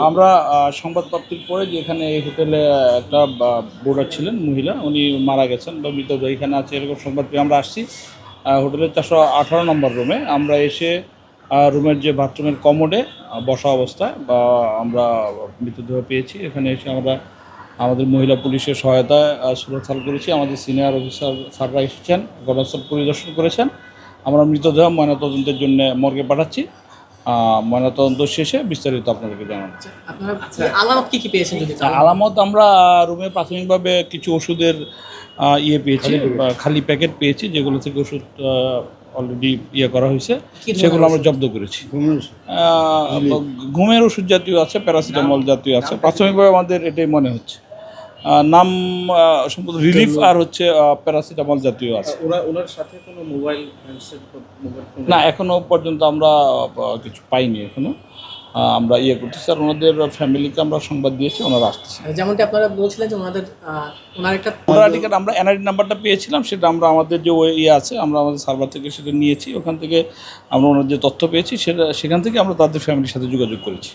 আমরা সংবাদ প্রাপ্তির পরে যে এখানে এই হোটেলে একটা বোর্ডার ছিলেন মহিলা, উনি মারা গেছেন বা মৃতদেহ এখানে আছে এরকম সংবাদ পেয়ে আমরা আসছি হোটেলের 418 নম্বর রুমে। আমরা এসে রুমের যে বাথরুমের কমোডে বসা অবস্থায় বা আমরা মৃতদেহ পেয়েছি। এখানে এসে আমরা আমাদের মহিলা পুলিশের সহায়তায় সুরক্ষাল করেছি। আমাদের সিনিয়র অফিসার স্যাররা এসেছেন, ঘটনাস্থল পরিদর্শন করেছেন। আমরা মৃতদেহ ময়নাতদন্তের জন্য মর্গে পাঠাচ্ছি। ময়নাতদন্ত শেষে বিস্তারিত আপনাদেরকে জানাচ্ছি। আলামত কি পেয়েছেন? আলামত আমরা রুমে প্রাথমিকভাবে কিছু ওষুধের পেয়েছি, খালি প্যাকেট পেয়েছি, যেগুলো থেকে ওষুধ অলরেডি করা হয়েছে, সেগুলো আমরা জব্দ করেছি। ঘুমের ওষুধ জাতীয় আছে, প্যারাসিটামল জাতীয় আছে, প্রাথমিকভাবে আমাদের এটাই মনে হচ্ছে। নাম সম্ভবত রিলিফ আর হচ্ছে প্যারাসিটামল জাতীয় আছে। ওনার সাথে কোনো মোবাইল না, এখনো পর্যন্ত আমরা কিছু পাইনি। এখনো আমরা করতেছি, আর ওনাদের ফ্যামিলিকে আমরা সংবাদ দিয়েছি, ওনারা আসতেছে। যেমনটি আপনারা বলছিলেন যে ওনার একটা টিকিট আমরা এনআইডি নাম্বারটা পেয়েছিলাম, সেটা আমরা আমাদের যে আছে আমরা আমাদের সার্ভার থেকে সেটা নিয়েছি। ওখান থেকে আমরা ওনার যে তথ্য পেয়েছি সেখান থেকে আমরা তাদের ফ্যামিলির সাথে যোগাযোগ করেছি।